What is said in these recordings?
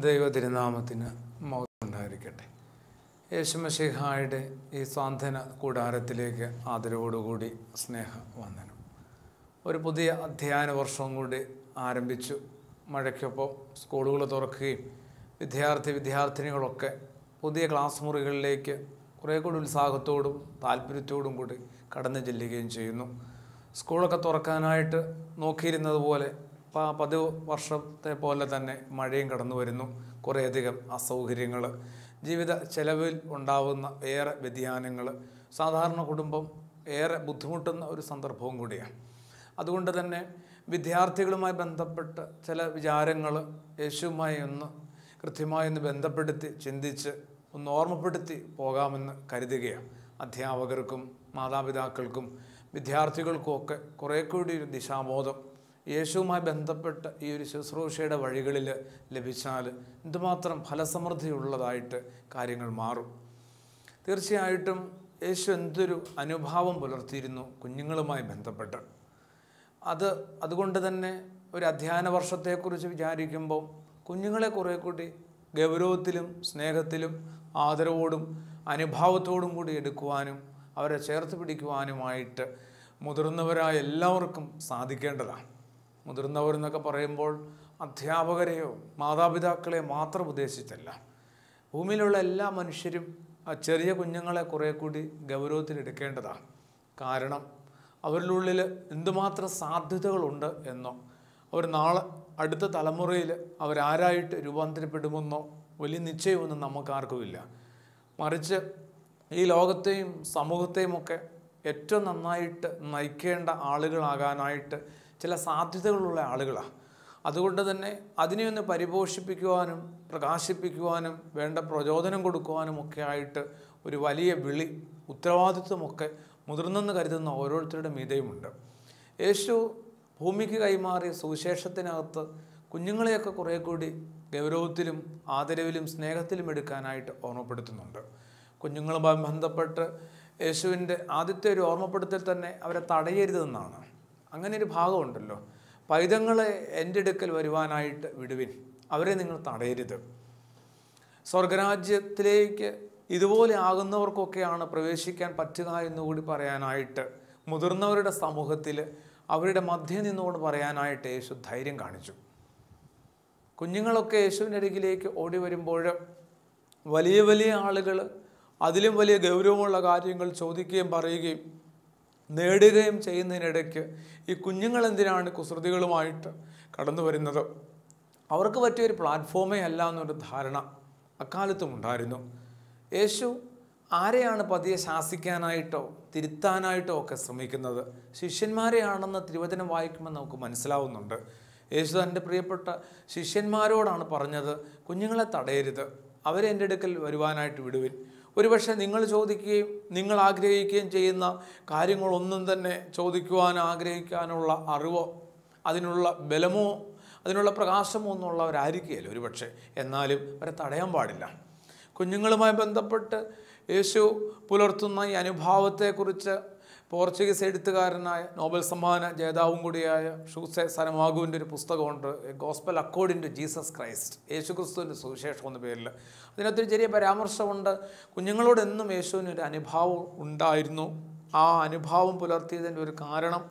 ദൈവ തിരുനാമത്തിന് മഹത്വം ഉണ്ടായിരിക്കട്ടെ. യേശുമശിഹായുടെ ഈ സാന്ത്വന കൂടാരത്തിലേക്ക് ആദരവോടുകൂടി സ്നേഹവന്ദനം. ഒരു പുതിയ അധ്യയന വർഷവും കൂടി ആരംഭിച്ചു. മഴയ്ക്കൊപ്പം സ്കൂളുകൾ തുറക്കുകയും വിദ്യാർത്ഥിനികളൊക്കെ പുതിയ ക്ലാസ് മുറികളിലേക്ക് കുറേ കൂടി ഉത്സാഹത്തോടും താല്പര്യത്തോടും കൂടി കടന്നു ചെല്ലുകയും ചെയ്യുന്നു. സ്കൂളൊക്കെ തുറക്കാനായിട്ട് നോക്കിയിരുന്നത് പോലെ പതിവ് വർഷത്തെ പോലെ തന്നെ മഴയും കടന്നു വരുന്നു. കുറേയധികം അസൗകര്യങ്ങൾ, ജീവിത ചെലവിൽ ഉണ്ടാവുന്ന ഏറെ വ്യതിയാനങ്ങൾ, സാധാരണ കുടുംബം ഏറെ ബുദ്ധിമുട്ടുന്ന ഒരു സന്ദർഭവും കൂടിയാണ്. അതുകൊണ്ട് തന്നെ വിദ്യാർത്ഥികളുമായി ബന്ധപ്പെട്ട് ചില വിചാരങ്ങൾ യേശുവുമായി കൃത്യമായി ബന്ധപ്പെടുത്തി ചിന്തിച്ച് ഓർമ്മപ്പെടുത്തി പോകാമെന്ന് കരുതുകയാണ്. അധ്യാപകർക്കും മാതാപിതാക്കൾക്കും വിദ്യാർത്ഥികൾക്കും ഒക്കെ കുറേ കൂടി ഒരു ദിശാബോധം യേശുവുമായി ബന്ധപ്പെട്ട് ഈ ഒരു ശുശ്രൂഷയുടെ വഴികളിൽ ലഭിച്ചാൽ എന്തുമാത്രം ഫലസമൃദ്ധിയുള്ളതായിട്ട് കാര്യങ്ങൾ മാറും. തീർച്ചയായിട്ടും യേശു എന്തൊരു അനുഭാവം പുലർത്തിയിരുന്നു കുഞ്ഞുങ്ങളുമായി ബന്ധപ്പെട്ട്. അതുകൊണ്ട് തന്നെ ഒരു അധ്യയന വർഷത്തെക്കുറിച്ച് വിചാരിക്കുമ്പോൾ കുഞ്ഞുങ്ങളെ കുറേ കൂടി ഗൗരവത്തിലും സ്നേഹത്തിലും ആദരവോടും അനുഭാവത്തോടും കൂടി എടുക്കുവാനും അവരെ ചേർത്ത് പിടിക്കുവാനുമായിട്ട് മുതിർന്നവരായ എല്ലാവർക്കും സാധിക്കേണ്ടതാണ്. മുതിർന്നവരെന്നൊക്കെ പറയുമ്പോൾ അധ്യാപകരെയോ മാതാപിതാക്കളെയോ മാത്രം ഉദ്ദേശിച്ചല്ല. ഭൂമിയിലുള്ള എല്ലാ മനുഷ്യരും ആ ചെറിയ കുഞ്ഞുങ്ങളെ കുറേ കൂടി ഗൗരവത്തിലെടുക്കേണ്ടതാണ്. കാരണം അവരിലുള്ളിൽ എന്തുമാത്രം സാധ്യതകളുണ്ട് എന്നോ അവർ നാളെ അടുത്ത തലമുറയിൽ അവരാരായിട്ട് രൂപാന്തരപ്പെടുമെന്നോ വലിയ നിശ്ചയമൊന്നും നമുക്കാർക്കുമില്ല. മറിച്ച് ഈ ലോകത്തെയും സമൂഹത്തെയും ഒക്കെ ഏറ്റവും നന്നായിട്ട് നയിക്കേണ്ട ആളുകളാകാനായിട്ട് ചില സാധ്യതകളുള്ള ആളുകളാണ്. അതുകൊണ്ട് തന്നെ അതിനെയൊന്ന് പരിപോഷിപ്പിക്കുവാനും പ്രകാശിപ്പിക്കുവാനും വേണ്ട പ്രചോദനം കൊടുക്കുവാനും ഒക്കെ ആയിട്ട് ഒരു വലിയ വിളി, ഉത്തരവാദിത്വമൊക്കെ മുതിർന്നെന്ന് കരുതുന്ന ഓരോരുത്തരുടെ മീതയുമുണ്ട്. യേശു ഭൂമിക്ക് കൈമാറിയ സുവിശേഷത്തിനകത്ത് കുഞ്ഞുങ്ങളെയൊക്കെ കുറേ കൂടി ഗൗരവത്തിലും ആദരവിലും സ്നേഹത്തിലും എടുക്കാനായിട്ട് ഓർമ്മപ്പെടുത്തുന്നുണ്ട്. കുഞ്ഞുങ്ങളുമായി ബന്ധപ്പെട്ട് യേശുവിൻ്റെ ആദ്യത്തെ ഒരു ഓർമ്മപ്പെടുത്തൽ തന്നെ അവരെ തടയരുതെന്നാണ്. അങ്ങനെ ഒരു ഭാഗമുണ്ടല്ലോ, പൈതങ്ങളെ എൻ്റെ അടുക്കൽ വരുവാനായിട്ട് വിടുവിൻ, അവരെ നിങ്ങൾ തടയരുത്. സ്വർഗരാജ്യത്തിലേക്ക് ഇതുപോലെ ആകുന്നവർക്കൊക്കെയാണ് പ്രവേശിക്കാൻ പറ്റുക എന്നുകൂടി പറയാനായിട്ട് മുതിർന്നവരുടെ സമൂഹത്തിൽ അവരുടെ മധ്യേ നിന്നുകൊണ്ട് പറയാനായിട്ട് യേശു ധൈര്യം കാണിച്ചു. കുഞ്ഞുങ്ങളൊക്കെ യേശുവിൻ്റെ അരികിലേക്ക് ഓടി വരുമ്പോൾ വലിയ വലിയ ആളുകൾ അതിലും വലിയ ഗൗരവമുള്ള കാര്യങ്ങൾ ചോദിക്കുകയും പറയുകയും നേടുകയും ചെയ്യുന്നതിനിടയ്ക്ക് ഈ കുഞ്ഞുങ്ങൾ എന്തിനാണ് കുസൃതികളുമായിട്ട് കടന്നു വരുന്നത്? അവർക്ക് പറ്റിയൊരു പ്ലാറ്റ്ഫോമേ അല്ല എന്നൊരു ധാരണ അക്കാലത്തും ഉണ്ടായിരുന്നു. യേശു ആരെയാണ് പതിയെ ശാസിക്കാനായിട്ടോ തിരുത്താനായിട്ടോ ഒക്കെ ശ്രമിക്കുന്നത്? ശിഷ്യന്മാരെയാണെന്ന് തിരുവചനം വായിക്കുമ്പോൾ നമുക്ക് മനസ്സിലാവുന്നുണ്ട്. യേശു തൻ്റെ പ്രിയപ്പെട്ട ശിഷ്യന്മാരോടാണ് പറഞ്ഞത്, കുഞ്ഞുങ്ങളെ തടയരുത്, അവരെ എൻ്റെ അടുക്കൽ വരുവാനായിട്ട് വിടുവിൻ. ഒരുപക്ഷെ നിങ്ങൾ ചോദിക്കുകയും നിങ്ങൾ ആഗ്രഹിക്കുകയും ചെയ്യുന്ന കാര്യങ്ങളൊന്നും തന്നെ ചോദിക്കുവാൻ ആഗ്രഹിക്കാനുള്ള അറിവോ അതിനുള്ള ബലമോ അതിനുള്ള പ്രകാശമോ ഒന്നും ഉള്ളവരായിരിക്കുകയില്ല ഒരുപക്ഷെ. എന്നാലും അവരെ തടയാൻ പാടില്ല. കുഞ്ഞുങ്ങളുമായി ബന്ധപ്പെട്ട് യേശു പുലർത്തുന്ന ഈ അനുഭാവത്തെക്കുറിച്ച് പോർച്ചുഗീസ് എഴുത്തുകാരനായ നോബൽ സമ്മാന ജേതാവും കൂടിയായ ഷൂസെ സരമാഗുവിൻ്റെ ഒരു പുസ്തകമുണ്ട്, gospel according to Jesus Christ, യേശു ക്രിസ്തുവിൻ്റെ സുവിശേഷം എന്ന പേരിൽ. അതിനകത്തൊരു ചെറിയ പരാമർശമുണ്ട്. കുഞ്ഞുങ്ങളോടെന്നും യേശുവിനൊരു അനുഭാവം ഉണ്ടായിരുന്നു. ആ അനുഭാവം പുലർത്തിയതിൻ്റെ ഒരു കാരണം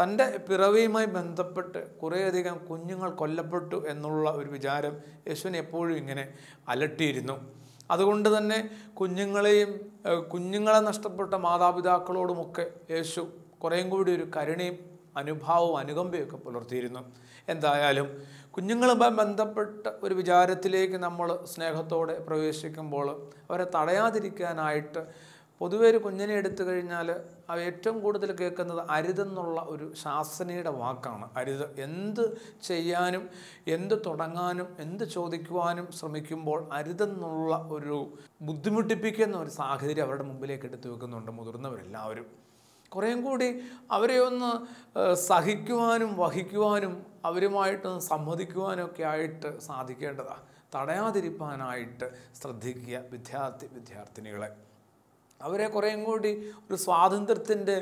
തൻ്റെ പിറവിയുമായി ബന്ധപ്പെട്ട് കുറേയധികം കുഞ്ഞുങ്ങൾ കൊല്ലപ്പെട്ടു എന്നുള്ള ഒരു വിചാരം യേശുവിനെ എപ്പോഴും ഇങ്ങനെ അലട്ടിയിരുന്നു. അതുകൊണ്ട് തന്നെ കുഞ്ഞുങ്ങളെ നഷ്ടപ്പെട്ട മാതാപിതാക്കളോടുമൊക്കെ യേശു കുറേയും കൂടി ഒരു കരുണയും അനുഭാവവും അനുകമ്പയൊക്കെ പുലർത്തിയിരുന്നു. എന്തായാലും കുഞ്ഞുങ്ങളുമായി ബന്ധപ്പെട്ട ഒരു വിചാരത്തിലേക്ക് നമ്മൾ സ്നേഹത്തോടെ പ്രവേശിക്കുമ്പോൾ അവരെ തടയാതിരിക്കാനായിട്ട് പൊതുവെ ഒരു കുഞ്ഞിനെ എടുത്തു കഴിഞ്ഞാൽ അവ ഏറ്റവും കൂടുതൽ കേൾക്കുന്നത് അരുതെന്നുള്ള ഒരു ശാസനയുടെ വാക്കാണ്. അരുത്. എന്ത് ചെയ്യാനും എന്ത് തുടങ്ങാനും എന്ത് ചോദിക്കുവാനും ശ്രമിക്കുമ്പോൾ അരുതെന്നുള്ള ഒരു ബുദ്ധിമുട്ടിപ്പിക്കുന്ന ഒരു സാഹചര്യം അവരുടെ മുമ്പിലേക്ക് എടുത്തു വെക്കുന്നുണ്ട് മുതിർന്നവരെല്ലാവരും. കുറേയും കൂടി അവരെ ഒന്ന് സഹിക്കുവാനും വഹിക്കുവാനും അവരുമായിട്ടൊന്ന് സമ്മതിക്കുവാനൊക്കെ ആയിട്ട് സാധിക്കേണ്ടതാണ്. തടയാതിരിക്കാനായിട്ട് ശ്രദ്ധിക്കുക വിദ്യാർത്ഥിനികളെ. അവരെ കുറേയും കൂടി ഒരു സ്വാതന്ത്ര്യത്തിൻ്റെ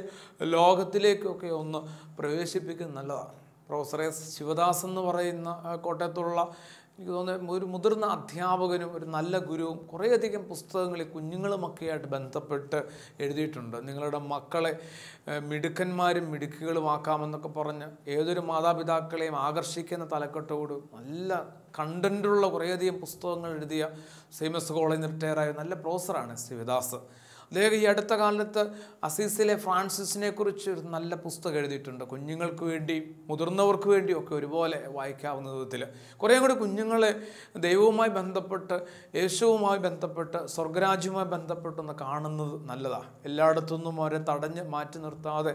ലോകത്തിലേക്കൊക്കെ ഒന്ന് പ്രവേശിപ്പിക്കുന്നത് നല്ലതാണ്. പ്രൊഫസർ എസ് ശിവദാസ് എന്ന് പറയുന്ന കോട്ടയത്തുള്ള എനിക്ക് തോന്നുന്നത് ഒരു മുതിർന്ന അധ്യാപകനും ഒരു നല്ല ഗുരുവും കുറേയധികം പുസ്തകങ്ങൾ ഈ കുഞ്ഞുങ്ങളുമൊക്കെയായിട്ട് ബന്ധപ്പെട്ട് എഴുതിയിട്ടുണ്ട്. നിങ്ങളുടെ മക്കളെ മിടുക്കന്മാരും മിടുക്കികളുമാക്കാമെന്നൊക്കെ പറഞ്ഞ് ഏതൊരു മാതാപിതാക്കളെയും ആകർഷിക്കുന്ന തലക്കെട്ടോട് നല്ല കണ്ടൻറ്റുള്ള കുറേയധികം പുസ്തകങ്ങൾ എഴുതിയ സെയിമസ് കോളേജ് റിട്ടയറായ നല്ല പ്രൊഫസറാണ് ശിവദാസ്. അദ്ദേഹം ഈ അടുത്ത കാലത്ത് അസീസിലെ ഫ്രാൻസിസിനെ കുറിച്ച് ഒരു നല്ല പുസ്തകം എഴുതിയിട്ടുണ്ട്. കുഞ്ഞുങ്ങൾക്ക് വേണ്ടി മുതിർന്നവർക്ക് വേണ്ടിയും ഒക്കെ ഒരുപോലെ വായിക്കാവുന്ന വിധത്തിൽ കുറേ കൂടി കുഞ്ഞുങ്ങളെ ദൈവവുമായി ബന്ധപ്പെട്ട് യേശുവുമായി ബന്ധപ്പെട്ട് സ്വർഗരാജ്യവുമായി ബന്ധപ്പെട്ടൊന്ന് കാണുന്നത് നല്ലതാണ്. എല്ലായിടത്തുനിന്നും അവരെ തടഞ്ഞ് മാറ്റി നിർത്താതെ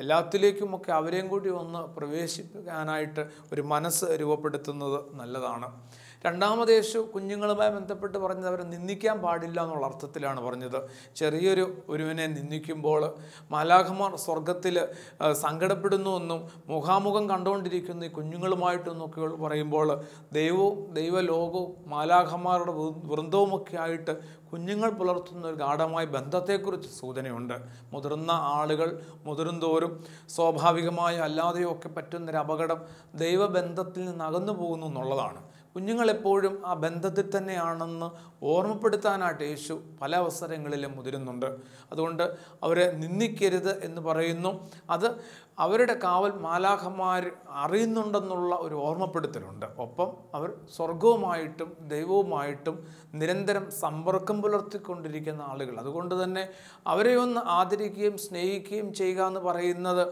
എല്ലാത്തിലേക്കുമൊക്കെ അവരെയും കൂടി ഒന്ന് പ്രവേശിപ്പിക്കാനായിട്ട് ഒരു മനസ്സ് രൂപപ്പെടുത്തുന്നത് നല്ലതാണ്. രണ്ടാമത് യേശു കുഞ്ഞുങ്ങളുമായി ബന്ധപ്പെട്ട് പറഞ്ഞത് അവരെ നിന്ദിക്കാൻ പാടില്ല എന്നുള്ള അർത്ഥത്തിലാണ് പറഞ്ഞത്. ചെറിയൊരു ഒരുവനെ നിന്ദിക്കുമ്പോൾ മാലാഖമാർ സ്വർഗത്തിൽ സങ്കടപ്പെടുന്നുവെന്നും മുഖാമുഖം കണ്ടുകൊണ്ടിരിക്കുന്ന ഈ കുഞ്ഞുങ്ങളുമായിട്ടെന്നൊക്കെ പറയുമ്പോൾ ദൈവലോകവും മാലാഖമാരുടെ വൃന്ദവുമൊക്കെ ആയിട്ട് കുഞ്ഞുങ്ങൾ പുലർത്തുന്ന ഒരു ഗാഢമായ ബന്ധത്തെക്കുറിച്ച് സൂചനയുണ്ട്. മുതിർന്ന ആളുകൾ മുതിർന്നോറും സ്വാഭാവികമായി അല്ലാതെയോ ഒക്കെ പറ്റുന്നൊരു അപകടം ദൈവബന്ധത്തിൽ നിന്ന് അകന്നു പോകുന്നു എന്നുള്ളതാണ്. കുഞ്ഞുങ്ങളെപ്പോഴും ആ ബന്ധത്തിൽ തന്നെയാണെന്ന് ഓർമ്മപ്പെടുത്താനായിട്ട് യേശു പല അവസരങ്ങളിലും മുതിരുന്നുണ്ട്. അതുകൊണ്ട് അവരെ നിന്ദിക്കരുത് എന്ന് പറയുന്നു. അത് അവരുടെ കാവൽ മാലാഖമാർ അറിയുന്നുണ്ടെന്നുള്ള ഒരു ഓർമ്മപ്പെടുത്തലുണ്ട്. ഒപ്പം അവർ സ്വർഗവുമായിട്ടും ദൈവവുമായിട്ടും നിരന്തരം സമ്പർക്കം പുലർത്തിക്കൊണ്ടിരിക്കുന്ന ആളുകൾ. അതുകൊണ്ട് തന്നെ അവരെ ഒന്ന് ആദരിക്കുകയും സ്നേഹിക്കുകയും ചെയ്യുക എന്ന് പറയുന്നത്,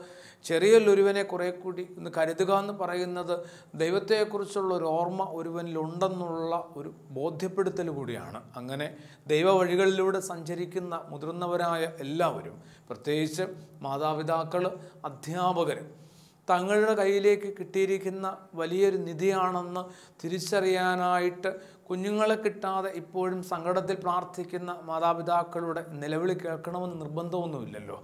ചെറിയൊരുവനെ കുറേ കൂടി ഒന്ന് കരുതുക എന്ന് പറയുന്നത് ദൈവത്തെക്കുറിച്ചുള്ള ഒരു ഓർമ്മ ഒരുവനിലുണ്ടെന്നുള്ള ഒരു ബോധ്യപ്പെടുത്തൽ കൂടിയാണ്. അങ്ങനെ ദൈവ വഴികളിലൂടെ സഞ്ചരിക്കുന്ന മുതിർന്നവരായ എല്ലാവരും, പ്രത്യേകിച്ച് മാതാപിതാക്കൾ, അധ്യാപകർ, തങ്ങളുടെ കയ്യിലേക്ക് കിട്ടിയിരിക്കുന്ന വലിയൊരു നിധിയാണെന്ന് തിരിച്ചറിയാനായിട്ട് കുഞ്ഞുങ്ങളെ കിട്ടാതെ ഇപ്പോഴും സങ്കടത്തിൽ പ്രാർത്ഥിക്കുന്ന മാതാപിതാക്കളുടെ നിലവിളി കേൾക്കണമെന്ന് നിർബന്ധമൊന്നുമില്ലല്ലോ.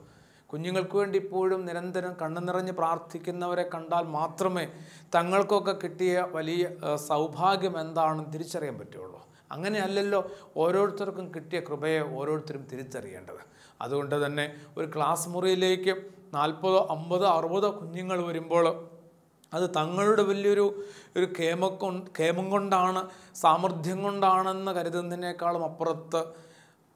കുഞ്ഞുങ്ങൾക്ക് വേണ്ടി ഇപ്പോഴും നിരന്തരം കണ്ണു നിറഞ്ഞ് പ്രാർത്ഥിക്കുന്നവരെ കണ്ടാൽ മാത്രമേ തങ്ങൾക്കൊക്കെ കിട്ടിയ വലിയ സൗഭാഗ്യം എന്താണെന്ന് തിരിച്ചറിയാൻ പറ്റുള്ളൂ. അങ്ങനെയല്ലല്ലോ ഓരോരുത്തർക്കും കിട്ടിയ കൃപയെ ഓരോരുത്തരും തിരിച്ചറിയേണ്ടത്. അതുകൊണ്ട് തന്നെ ഒരു ക്ലാസ് മുറിയിലേക്ക് 40, 50, 60 കുഞ്ഞുങ്ങൾ വരുമ്പോൾ അത് തങ്ങളുടെ വലിയൊരു കേമം കൊണ്ടാണ്, സാമർഥ്യം കൊണ്ടാണെന്ന് കരുതുന്നതിനേക്കാളും അപ്പുറത്ത്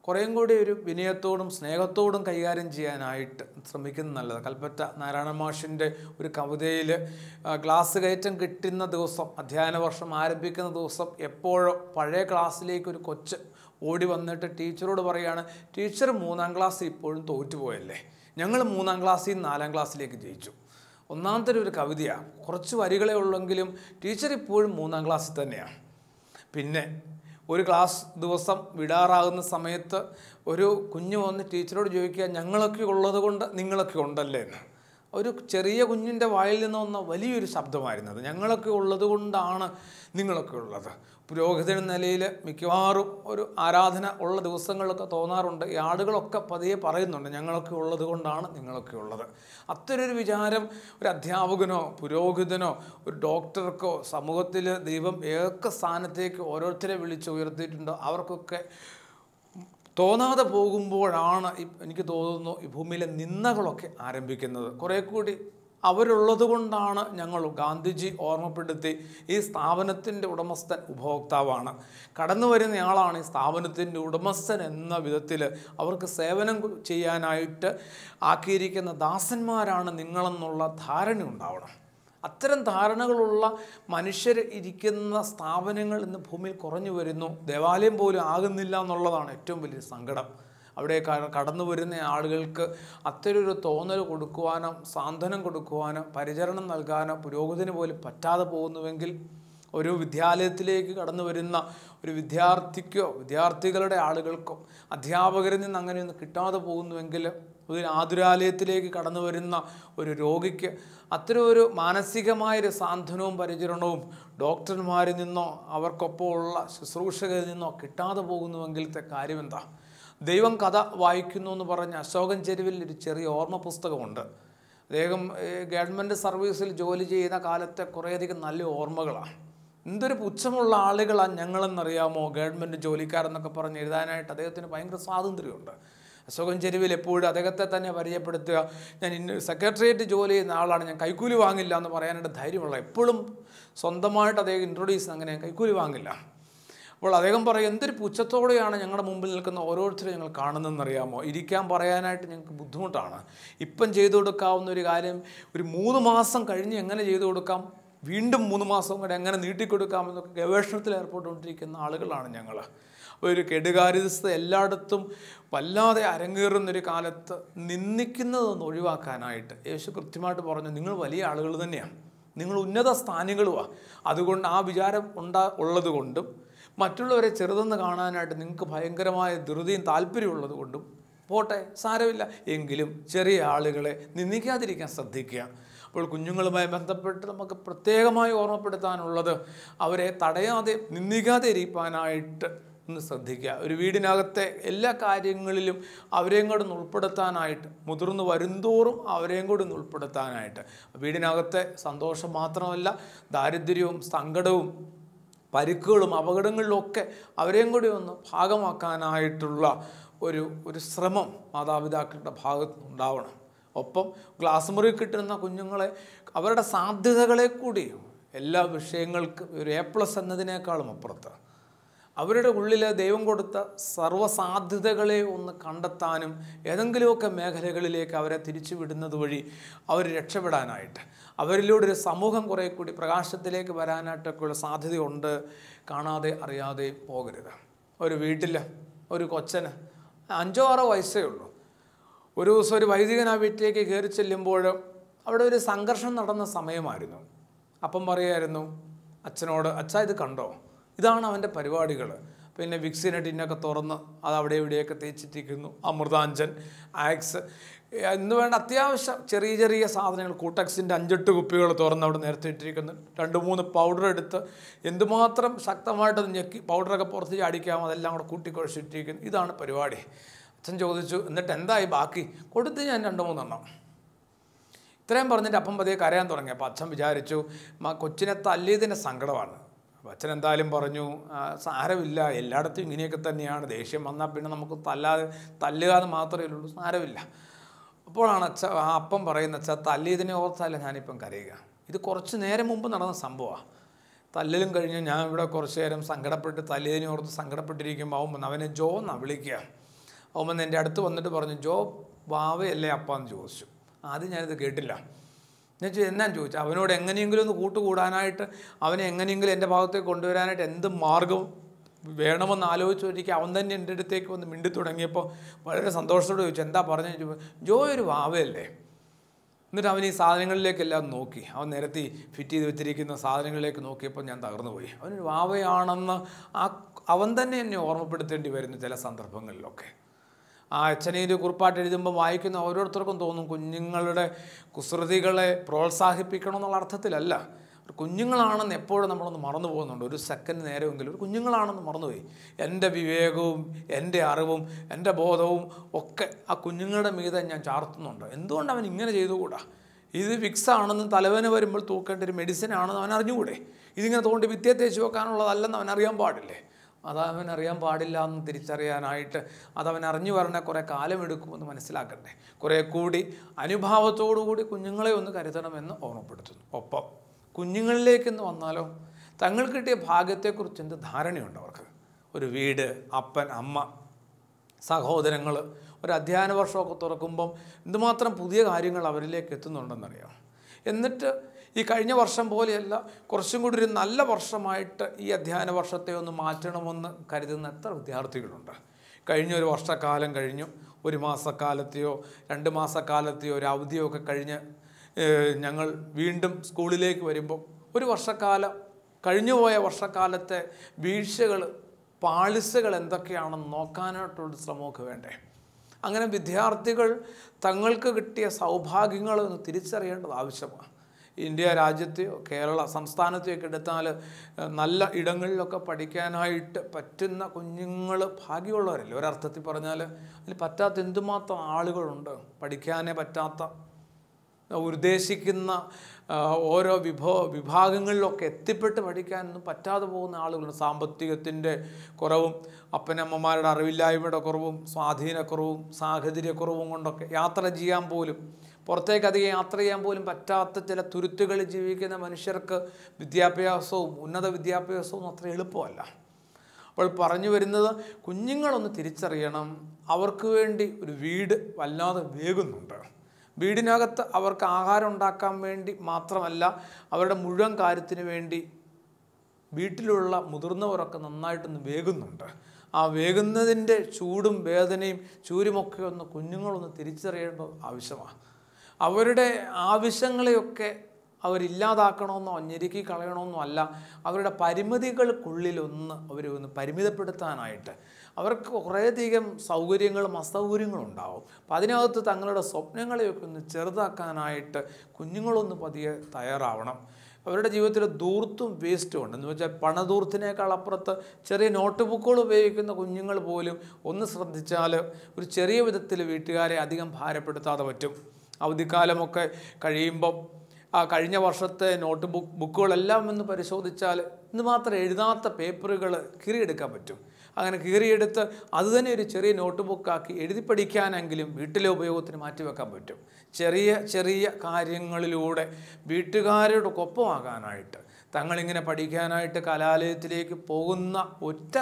കുറേയും കൂടി ഒരു വിനയത്തോടും സ്നേഹത്തോടും കൈകാര്യം ചെയ്യാനായിട്ട് ശ്രമിക്കുന്നത് നല്ലത്. കൽപ്പറ്റ നാരായണ മാഷിൻ്റെ ഒരു കവിതയിൽ ക്ലാസ് കയറ്റം കിട്ടുന്ന ദിവസം, അധ്യയന വർഷം ആരംഭിക്കുന്ന ദിവസം, എപ്പോഴോ പഴയ ക്ലാസ്സിലേക്ക് ഒരു കൊച്ച് ഓടി വന്നിട്ട് ടീച്ചറോട് പറയുകയാണ്, ടീച്ചർ 3ാം ക്ലാസ്സിൽ ഇപ്പോഴും തോറ്റുപോയല്ലേ, ഞങ്ങൾ 3ാം ക്ലാസ്സിൽ നിന്ന് 4ാം ക്ലാസ്സിലേക്ക് ജയിച്ചു. ഒന്നാമത്തെ ഒരു കവിതയാണ്, കുറച്ച് വരികളെ ഉള്ളെങ്കിലും ടീച്ചർ ഇപ്പോഴും 3ാം ക്ലാസ്സിൽ തന്നെയാണ്. പിന്നെ ഒരു ക്ലാസ് ദിവസം വിടാറാകുന്ന സമയത്ത് ഒരു കുഞ്ഞ് വന്ന് ടീച്ചറോട് ചോദിക്കുക, ഞങ്ങളൊക്കെ ഉള്ളത് കൊണ്ട് നിങ്ങളൊക്കെ ഉണ്ടല്ലേ എന്ന്. ഒരു ചെറിയ കുഞ്ഞിൻ്റെ വായിൽ നിന്ന് വന്ന വലിയൊരു ശബ്ദമായിരുന്നത്. ഞങ്ങളൊക്കെ ഉള്ളത് കൊണ്ടാണ് നിങ്ങളൊക്കെ ഉള്ളത്. പുരോഹിതൻ നിലയിൽ മിക്കവാറും ഒരു ആരാധന ഉള്ള ദിവസങ്ങളൊക്കെ തോന്നാറുണ്ട്. ഈ ആളുകളൊക്കെ പതിയെ പറയുന്നുണ്ട്, ഞങ്ങളൊക്കെ ഉള്ളത് കൊണ്ടാണ് നിങ്ങളൊക്കെ ഉള്ളത്. അത്തരൊരു വിചാരം ഒരു അധ്യാപകനോ പുരോഹിതനോ ഒരു ഡോക്ടർക്കോ സമൂഹത്തിൽ ദൈവം ഏതൊക്കെ സ്ഥാനത്തേക്ക് ഓരോരുത്തരെ വിളിച്ച് ഉയർത്തിയിട്ടുണ്ടോ അവർക്കൊക്കെ തോന്നാതെ പോകുമ്പോഴാണ് എനിക്ക് തോന്നുന്നു ഈ ഭൂമിയിലെ നിന്ദകളൊക്കെ ആരംഭിക്കുന്നത്. കുറേ കൂടി അവരുള്ളത് കൊണ്ടാണ് ഞങ്ങൾ, ഗാന്ധിജി ഓർമ്മപ്പെടുത്തി, ഈ സ്ഥാപനത്തിൻ്റെ ഉടമസ്ഥൻ ഉപഭോക്താവാണ്, കടന്നു വരുന്നയാളാണ് ഈ സ്ഥാപനത്തിൻ്റെ ഉടമസ്ഥൻ എന്ന വിധത്തിൽ അവർക്ക് സേവനം ചെയ്യാനായിട്ട് ആക്കിയിരിക്കുന്ന ദാസന്മാരാണ് നിങ്ങളെന്നുള്ള ധാരണ ഉണ്ടാവണം. അത്തരം ധാരണകളുള്ള മനുഷ്യർ ഇരിക്കുന്ന സ്ഥാപനങ്ങൾ ഇന്ന് ഭൂമിയിൽ കുറഞ്ഞു വരുന്നു. ദേവാലയം പോലും ആകുന്നില്ല എന്നുള്ളതാണ് ഏറ്റവും വലിയ സങ്കടം. അവിടെ കടന്നു വരുന്ന ആളുകൾക്ക് അത്തരൊരു തോന്നൽ കൊടുക്കുവാനോ സാന്ത്വനം കൊടുക്കുവാനോ പരിചരണം നൽകാനോ പുരോഗതിന് പോലും പറ്റാതെ പോകുന്നുവെങ്കിൽ, ഒരു വിദ്യാലയത്തിലേക്ക് കടന്നു വരുന്ന ഒരു വിദ്യാർത്ഥിക്കോ വിദ്യാർത്ഥികളുടെ ആളുകൾക്കോ അധ്യാപകരിൽ നിന്ന് അങ്ങനെയൊന്നും കിട്ടാതെ പോകുന്നുവെങ്കിൽ, ഒരു ആതുരാലയത്തിലേക്ക് കടന്നു വരുന്ന ഒരു രോഗിക്ക് അത്തരം ഒരു മാനസികമായൊരു സാന്ത്വനവും പരിചരണവും ഡോക്ടർമാരിൽ നിന്നോ അവർക്കൊപ്പമുള്ള ശുശ്രൂഷകരിൽ നിന്നോ കിട്ടാതെ പോകുന്നുവെങ്കിലത്തെ കാര്യമെന്താ? ദൈവം കഥ വായിക്കുന്നു എന്ന് പറഞ്ഞ് അശോകൻ ചെരുവിൽ ഒരു ചെറിയ ഓർമ്മ പുസ്തകമുണ്ട്. അദ്ദേഹം ഗവൺമെൻറ് സർവീസിൽ ജോലി ചെയ്യുന്ന കാലത്തെ കുറേയധികം നല്ല ഓർമ്മകളാണ്. എന്തൊരു പുച്ഛമുള്ള ആളുകളാണ് ഞങ്ങളെന്നറിയാമോ ഗവൺമെൻറ് ജോലിക്കാരെന്നൊക്കെ പറഞ്ഞ് എഴുതാനായിട്ട് അദ്ദേഹത്തിന് ഭയങ്കര സ്വാതന്ത്ര്യമുണ്ട്. അശോകൻ ചെരുവിൽ എപ്പോഴും അദ്ദേഹത്തെ തന്നെ പരിചയപ്പെടുത്തുക, ഞാൻ സെക്രട്ടേറിയറ്റ് ജോലി ചെയ്യുന്ന ആളാണ്, ഞാൻ കൈക്കൂലി വാങ്ങില്ല എന്ന് പറയാനായിട്ട് ധൈര്യമുള്ള, എപ്പോഴും സ്വന്തമായിട്ട് അദ്ദേഹം ഇൻട്രൊഡ്യൂസ് അങ്ങനെ കൈക്കൂലി വാങ്ങില്ല. അപ്പോൾ അദ്ദേഹം പറയും, എന്തൊരു പുച്ഛത്തോടെയാണ് ഞങ്ങളുടെ മുമ്പിൽ നിൽക്കുന്ന ഓരോരുത്തരും ഞങ്ങൾ കാണുന്നതെന്നറിയാമോ, ഇരിക്കാൻ പറയാനായിട്ട് ഞങ്ങൾക്ക് ബുദ്ധിമുട്ടാണ്. ഇപ്പം ചെയ്തു കൊടുക്കാവുന്ന ഒരു കാര്യം ഒരു 3 മാസം കഴിഞ്ഞ് എങ്ങനെ ചെയ്തു കൊടുക്കാം, വീണ്ടും 3 മാസം കൂടെ എങ്ങനെ നീട്ടിക്കൊടുക്കാമെന്നൊക്കെ ഗവേഷണത്തിൽ ഏർപ്പെട്ടുകൊണ്ടിരിക്കുന്ന ആളുകളാണ് ഞങ്ങൾ. ഒരു കെടുകാര്യസ്ഥ എല്ലായിടത്തും വല്ലാതെ അരങ്ങേറുന്നൊരു കാലത്ത് നിന്ദിക്കുന്നതൊന്ന് ഒഴിവാക്കാനായിട്ട് യേശു കൃത്യമായിട്ട് പറഞ്ഞു, നിങ്ങൾ വലിയ ആളുകൾ തന്നെയാണ്, നിങ്ങൾ ഉന്നത സ്ഥാനികളുമാണ്. അതുകൊണ്ട് ആ വിചാരം ഉള്ളത് കൊണ്ടും മറ്റുള്ളവരെ ചെറുതെന്ന് കാണാനായിട്ട് നിങ്ങൾക്ക് ഭയങ്കരമായ ധൃതിയും താല്പര്യമുള്ളത് കൊണ്ടും പോട്ടെ, സാരമില്ല, എങ്കിലും ചെറിയ ആളുകളെ നിന്ദിക്കാതിരിക്കാൻ ശ്രദ്ധിക്കുക. അപ്പോൾ കുഞ്ഞുങ്ങളുമായി ബന്ധപ്പെട്ട് നമുക്ക് പ്രത്യേകമായി ഓർമ്മപ്പെടുത്താനുള്ളത്, അവരെ തടയാതെ നിന്ദിക്കാതെ ഇരിക്കാനായിട്ട് ഒന്ന് ശ്രദ്ധിക്കുക. ഒരു വീടിനകത്തെ എല്ലാ കാര്യങ്ങളിലും അവരെയും കൂടെ ഒന്ന് ഉൾപ്പെടുത്താനായിട്ട്, മുതിർന്നു വരുംതോറും അവരെയും കൂടി ഒന്ന് ഉൾപ്പെടുത്താനായിട്ട്. വീടിനകത്തെ സന്തോഷം മാത്രമല്ല, ദാരിദ്ര്യവും സങ്കടവും പരിക്കുകളും അപകടങ്ങളിലൊക്കെ അവരെയും കൂടി ഒന്ന് ഭാഗമാക്കാനായിട്ടുള്ള ഒരു ശ്രമം മാതാപിതാക്കളുടെ ഭാഗത്ത് ഉണ്ടാവണം. ഒപ്പം ക്ലാസ് മുറി കിട്ടുന്ന കുഞ്ഞുങ്ങളെ അവരുടെ സാധ്യതകളെ കൂടി എല്ലാ വിഷയങ്ങൾക്കും ഒരു A+ എന്നതിനേക്കാളും അപ്പുറത്ത് അവരുടെ ഉള്ളിൽ ദൈവം കൊടുത്ത സർവ്വസാധ്യതകളെ ഒന്ന് കണ്ടെത്താനും ഏതെങ്കിലുമൊക്കെ മേഖലകളിലേക്ക് അവരെ തിരിച്ചു വിടുന്നത് വഴി അവർ രക്ഷപ്പെടാനായിട്ട്, അവരിലൂടെ ഒരു സമൂഹം കുറേ കൂടി പ്രകാശത്തിലേക്ക് വരാനായിട്ടൊക്കെയുള്ള സാധ്യതയുണ്ട്. കാണാതെ അറിയാതെ പോകരുത്. ഒരു വീട്ടിൽ ഒരു കൊച്ചന് 5-6 വയസ്സേ ഉള്ളൂ. ഒരു ദിവസം ഒരു വൈദികൻ ആ വീട്ടിലേക്ക് കയറി ചെല്ലുമ്പോൾ അവിടെ ഒരു സംഘർഷം നടന്ന സമയമായിരുന്നു. അപ്പം പറയുമായിരുന്നു അച്ഛനോട്, അച്ഛാ ഇത് കണ്ടോ, ഇതാണ് അവൻ്റെ പരിപാടികൾ. പിന്നെ വിക്സിനെ ടിന്നൊക്കെ തുറന്ന് അത് അവിടെ ഇവിടെയൊക്കെ തേച്ചിട്ടിരിക്കുന്നു, അമൃതാഞ്ജൻ, ആക്സ് എന്ന് വേണ്ട അത്യാവശ്യം ചെറിയ ചെറിയ സാധനങ്ങൾ, കൂട്ടക്സിൻ്റെ 5-8 കുപ്പികൾ തുറന്ന് അവിടെ നേരത്തെ ഇട്ടിരിക്കുന്നു. 2-3 പൗഡർ എടുത്ത് എന്തുമാത്രം ശക്തമായിട്ട് ഞെക്കി പൗഡറൊക്കെ പുറത്ത് ചാടിക്കാമോ അതെല്ലാം കൂടെ കൂട്ടിക്കുഴച്ചിട്ടിരിക്കുന്നു. ഇതാണ് പരിപാടി. അച്ഛൻ ചോദിച്ചു, എന്നിട്ട് എന്തായി ബാക്കി? കൊടുത്ത് ഞാൻ 2-3 എണ്ണം. ഇത്രയും പറഞ്ഞിട്ട് അപ്പം പതിയെ കരയാൻ തുടങ്ങി. അപ്പോൾ അച്ഛൻ വിചാരിച്ചു കൊച്ചിനെ തല്ലിയതിൻ്റെ സങ്കടമാണ്. അപ്പോൾ അച്ഛൻ എന്തായാലും പറഞ്ഞു, സാരമില്ല, എല്ലായിടത്തും ഇങ്ങനെയൊക്കെ തന്നെയാണ്, ദേഷ്യം വന്നാൽ പിന്നെ നമുക്ക് തല്ലുക എന്ന് മാത്രമേ ഉള്ളൂ, സാരമില്ല. അപ്പോഴാണ് അപ്പം പറയുന്നത്, അച്ഛാ തല്ലിയതിനെ ഓർത്തല്ല ഞാനിപ്പം കരയുക, ഇത് കുറച്ച് നേരം മുമ്പ് നടന്ന സംഭവമാണ്. തല്ലലും കഴിഞ്ഞ് ഞാൻ ഇവിടെ കുറച്ച് നേരം സങ്കടപ്പെട്ട് തല്ലിയതിനെ ഓർത്ത് സങ്കടപ്പെട്ടിരിക്കുമ്പോൾ അവനെ ജോ എന്നാണ് വിളിക്കുക. അവൻ എൻ്റെ അടുത്ത് വന്നിട്ട് പറഞ്ഞു, ജോ വാവയല്ലേ അപ്പാന്ന് ചോദിച്ചു. ആദ്യം ഞാനിത് കേട്ടില്ല. എന്നുവെച്ചാൽ എന്നാന്ന് ചോദിച്ചു. അവനോട് എങ്ങനെയെങ്കിലും ഒന്ന് കൂട്ടുകൂടാനായിട്ട്, അവനെ എങ്ങനെയെങ്കിലും എൻ്റെ ഭാഗത്തേക്ക് കൊണ്ടുവരാനായിട്ട് എന്ത് മാർഗം വേണമെന്ന് ആലോചിച്ചിരിക്കുക. അവൻ തന്നെ എൻ്റെ അടുത്തേക്ക് വന്ന് മിണ്ടി തുടങ്ങിയപ്പോൾ വളരെ സന്തോഷത്തോടെ ചോദിച്ചു, എന്താ പറഞ്ഞു? ജോ ഒരു വാവയല്ലേ? എന്നിട്ട് അവൻ ഈ സാധനങ്ങളിലേക്കെല്ലാം നോക്കി. അവൻ നിരത്തി ഫിറ്റ് ചെയ്ത് വെച്ചിരിക്കുന്ന സാധനങ്ങളിലേക്ക് നോക്കിയപ്പോൾ ഞാൻ തകർന്നു പോയി. അവനൊരു വാവയാണെന്ന് അവൻ തന്നെ എന്നെ ഓർമ്മപ്പെടുത്തേണ്ടി വരുന്നു ചില സന്ദർഭങ്ങളിലൊക്കെ. ആ അച്ഛനീര് കുറിപ്പാട്ട് എഴുതുമ്പോൾ വായിക്കുന്ന ഓരോരുത്തർക്കും തോന്നും കുഞ്ഞുങ്ങളുടെ കുസൃതികളെ പ്രോത്സാഹിപ്പിക്കണം എന്നുള്ള അർത്ഥത്തിലല്ല. കുഞ്ഞുങ്ങളാണെന്ന് എപ്പോഴും നമ്മളൊന്ന് മറന്നു പോകുന്നുണ്ട്. ഒരു സെക്കൻഡ് നേരമെങ്കിലും ഒരു കുഞ്ഞുങ്ങളാണെന്ന് മറന്നുപോയി. എൻ്റെ വിവേകവും എൻ്റെ അറിവും എൻ്റെ ബോധവും ഒക്കെ ആ കുഞ്ഞുങ്ങളുടെ മീതെ ഞാൻ ചാർത്തുന്നുണ്ട്. എന്തുകൊണ്ട് അവൻ ഇങ്ങനെ ചെയ്തുകൂടാ? ഇത് വിക്സാണെന്നും തലവേദന വരുമ്പോൾ തൂക്കേണ്ട ഒരു മെഡിസിൻ ആണെന്ന് അവൻ അറിഞ്ഞുകൂടെ? ഇതിങ്ങനെ തോണ്ടി വിദ്യ തേച്ച് വെക്കാനുള്ളതല്ലെന്ന് അവൻ അറിയാൻ പാടില്ലേ? അതവൻ അറിയാൻ പാടില്ല എന്ന് തിരിച്ചറിയാനായിട്ട് അതവൻ അറിഞ്ഞു വരണ കുറേ കാലമെടുക്കുമെന്ന് മനസ്സിലാക്കണ്ടേ. കുറേ കൂടി അനുഭാവത്തോടുകൂടി കുഞ്ഞുങ്ങളെ ഒന്ന് കരുതണമെന്ന് ഓർമ്മപ്പെടുത്തുന്നു. ഒപ്പം കുഞ്ഞുങ്ങളിലേക്കെന്ന് വന്നാലോ, തങ്ങൾ കിട്ടിയ ഭാഗ്യത്തെക്കുറിച്ച് എന്ത് ധാരണയുണ്ട് അവർക്ക്? ഒരു വീട്, അപ്പൻ, അമ്മ, സഹോദരങ്ങൾ, ഒരു അധ്യയന വർഷമൊക്കെ തുറക്കുമ്പം എന്തുമാത്രം പുതിയ കാര്യങ്ങൾ അവരിലേക്ക് എത്തുന്നുണ്ടെന്നറിയാം. എന്നിട്ട് ഈ കഴിഞ്ഞ വർഷം പോലെയല്ല, കുറച്ചും കൂടി ഒരു നല്ല വർഷമായിട്ട് ഈ അധ്യയന വർഷത്തെ ഒന്ന് മാറ്റണമെന്ന് കരുതുന്ന എത്ര വിദ്യാർത്ഥികളുണ്ട്? കഴിഞ്ഞൊരു വർഷക്കാലം കഴിഞ്ഞു, 1 മാസക്കാലത്തെയോ 2 മാസക്കാലത്തെയോ ഒരു അവധിയോ ഒക്കെ കഴിഞ്ഞ് ഞങ്ങൾ വീണ്ടും സ്കൂളിലേക്ക് വരുമ്പോൾ ഒരു വർഷക്കാലം, കഴിഞ്ഞുപോയ വർഷക്കാലത്തെ വീഴ്ചകൾ, പാളിച്ചകൾ എന്തൊക്കെയാണെന്ന് നോക്കാനായിട്ടുള്ള ശ്രമമൊക്കെ വേണ്ടേ? അങ്ങനെ വിദ്യാർത്ഥികൾ തങ്ങൾക്ക് കിട്ടിയ സൗഭാഗ്യങ്ങളൊന്ന് തിരിച്ചറിയേണ്ടത് ആവശ്യമാണ്. ഇന്ത്യ രാജ്യത്തെയോ കേരള സംസ്ഥാനത്തെയൊക്കെ എടുത്താൽ നല്ല ഇടങ്ങളിലൊക്കെ പഠിക്കാനായിട്ട് പറ്റുന്ന കുഞ്ഞുങ്ങൾ ഭാഗ്യമുള്ളവരല്ലേ? ഒരർത്ഥത്തിൽ പറഞ്ഞാൽ അതിൽ പറ്റാത്ത എന്തുമാത്രം ആളുകളുണ്ട്, പഠിക്കാനേ പറ്റാത്ത ഉദ്ദേശിക്കുന്ന ഓരോ വിഭാഗങ്ങളിലൊക്കെ എത്തിപ്പെട്ട് പഠിക്കാനൊന്നും പറ്റാതെ പോകുന്ന ആളുകളുണ്ട്. സാമ്പത്തികത്തിൻ്റെ കുറവും, അപ്പനമ്മമാരുടെ അറിവില്ലായ്മയുടെ കുറവും, സ്വാധീനക്കുറവും, സാഹചര്യക്കുറവും കൊണ്ടൊക്കെ യാത്ര ചെയ്യാൻ പോലും, പുറത്തേക്ക് അധികം യാത്ര ചെയ്യാൻ പോലും പറ്റാത്ത ചില തുരുത്തുകളിൽ ജീവിക്കുന്ന മനുഷ്യർക്ക് വിദ്യാഭ്യാസവും ഉന്നത വിദ്യാഭ്യാസവും അത്ര എളുപ്പമല്ല. അപ്പോൾ പറഞ്ഞു വരുന്നത്, കുഞ്ഞുങ്ങളൊന്ന് തിരിച്ചറിയണം, അവർക്ക് വേണ്ടി ഒരു വീട് വല്ലാതെ വേകുന്നുണ്ട്. വീടിനകത്ത് അവർക്ക് ആഹാരം ഉണ്ടാക്കാൻ വേണ്ടി മാത്രമല്ല, അവരുടെ മുഴുവൻ കാര്യത്തിന് വേണ്ടി വീട്ടിലുള്ള മുതിർന്നവരൊക്കെ നന്നായിട്ടൊന്ന് വേകുന്നുണ്ട്. ആ വേകുന്നതിൻ്റെ ചൂടും വേദനയും ചൂരുമൊക്കെ ഒന്ന് കുഞ്ഞുങ്ങളൊന്ന് തിരിച്ചറിയേണ്ടത് ആവശ്യമാണ്. അവരുടെ ആവശ്യങ്ങളെയൊക്കെ അവരില്ലാതാക്കണമെന്നോ ഞെരുക്കി കളയണമെന്നോ അല്ല, അവരുടെ പരിമിതികൾക്കുള്ളിലൊന്ന് അവരൊന്ന് പരിമിതപ്പെടുത്താനായിട്ട്. അവർക്ക് കുറേയധികം സൗകര്യങ്ങളും അസൗകര്യങ്ങളും ഉണ്ടാവും. അപ്പം അതിനകത്ത് തങ്ങളുടെ സ്വപ്നങ്ങളെയൊക്കെ ഒന്ന് ചെറുതാക്കാനായിട്ട് കുഞ്ഞുങ്ങളൊന്ന് പതിയെ തയ്യാറാവണം. അവരുടെ ജീവിതത്തിൽ ധൂർത്തും വേസ്റ്റും ഉണ്ട്. എന്ന് വെച്ചാൽ പണധൂർത്തിനേക്കാൾ അപ്പുറത്ത് ചെറിയ നോട്ട് ബുക്കുകൾ ഉപയോഗിക്കുന്ന കുഞ്ഞുങ്ങൾ പോലും ഒന്ന് ശ്രദ്ധിച്ചാൽ ഒരു ചെറിയ വിധത്തിൽ വീട്ടുകാരെ അധികം ഭാരപ്പെടുത്താതെ പറ്റും. അവധിക്കാലമൊക്കെ കഴിയുമ്പം കഴിഞ്ഞ വർഷത്തെ നോട്ട് ബുക്കുകളെല്ലാം ഒന്ന് പരിശോധിച്ചാൽ ഇന്ന് മാത്രം എഴുതാത്ത പേപ്പറുകൾ കീറിയെടുക്കാൻ പറ്റും. അങ്ങനെ കീറിയെടുത്ത് അതുതന്നെ ഒരു ചെറിയ നോട്ട് ബുക്കാക്കി എഴുതി പഠിക്കാനെങ്കിലും വീട്ടിലെ ഉപയോഗത്തിന് മാറ്റിവെക്കാൻ പറ്റും. ചെറിയ ചെറിയ കാര്യങ്ങളിലൂടെ വീട്ടുകാരോടൊപ്പമാകാനായിട്ട്, തങ്ങളിങ്ങനെ പഠിക്കാനായിട്ട് കലാലയത്തിലേക്ക് പോകുന്ന ഒറ്റ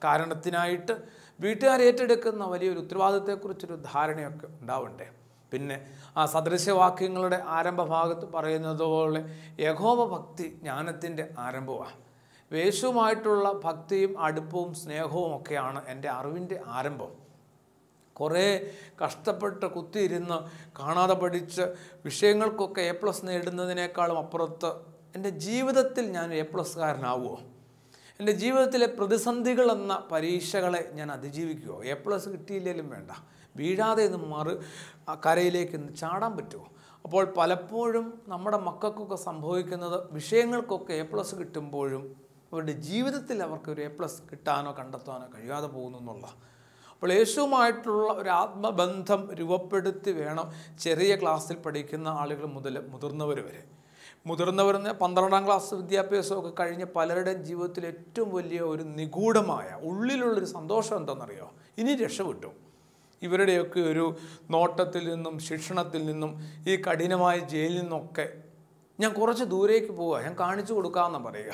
കാരണത്തിനായിട്ട് വീട്ടുകാർ ഏറ്റെടുക്കുന്ന വലിയൊരു ഉത്തരവാദിത്തത്തെക്കുറിച്ചൊരു ധാരണയൊക്കെ ഉണ്ടാവണ്ടേ. പിന്നെ ആ സദൃശവാക്യങ്ങളുടെ ആരംഭഭാഗത്ത് പറയുന്നത് പോലെ യഹോവ ഭക്തി ജ്ഞാനത്തിൻ്റെ ആരംഭമാണ്. യേശുവുമായിട്ടുള്ള ഭക്തിയും അടുപ്പവും സ്നേഹവും ഒക്കെയാണ് എൻ്റെ അറിവിൻ്റെ ആരംഭം. കുറേ കഷ്ടപ്പെട്ട് കുത്തിയിരുന്ന് കാണാതെ പഠിച്ച് വിഷയങ്ങൾക്കൊക്കെ A+ നേടുന്നതിനേക്കാളും അപ്പുറത്ത് എൻ്റെ ജീവിതത്തിൽ ഞാൻ A+കാരനാവുമോ? എൻ്റെ ജീവിതത്തിലെ പ്രതിസന്ധികളെന്ന പരീക്ഷകളെ ഞാൻ അതിജീവിക്കുമോ? A+ കിട്ടിയില്ലെങ്കിലും വേണ്ട, വീഴാതെ ഒന്ന് കരയിലേക്ക് ചാടാൻ പറ്റുമോ? അപ്പോൾ പലപ്പോഴും നമ്മുടെ മക്കൾക്കൊക്കെ സംഭവിക്കുന്നത്, വിഷയങ്ങൾക്കൊക്കെ A+ കിട്ടുമ്പോഴും അവരുടെ ജീവിതത്തിൽ അവർക്ക് ഒരു A+ കിട്ടാനോ കണ്ടെത്താനോ കഴിയാതെ പോകുന്നു എന്നുള്ള. അപ്പോൾ യേശുവുമായിട്ടുള്ള ഒരു ആത്മബന്ധം രൂപപ്പെടുത്തി വേണം ചെറിയ ക്ലാസ്സിൽ പഠിക്കുന്ന ആളുകൾ മുതൽ മുതിർന്നവർ വരെ. മുതിർന്നവരെന്ന് 12ാം ക്ലാസ് വിദ്യാഭ്യാസമൊക്കെ കഴിഞ്ഞ് പലരുടെയും ജീവിതത്തിൽ ഏറ്റവും വലിയ ഒരു നിഗൂഢമായ ഉള്ളിലുള്ളൊരു സന്തോഷം എന്താണെന്നറിയോ? ഇനി രക്ഷപ്പെട്ടു. ഇവരുടെയൊക്കെ ഒരു നോട്ടത്തിൽ നിന്നും ശിക്ഷണത്തിൽ നിന്നും ഈ കഠിനമായ ജയിലിൽ നിന്നൊക്കെ ഞാൻ കുറച്ച് ദൂരേക്ക് പോവുക, ഞാൻ കാണിച്ചു കൊടുക്കാമെന്നാണ് പറയുക.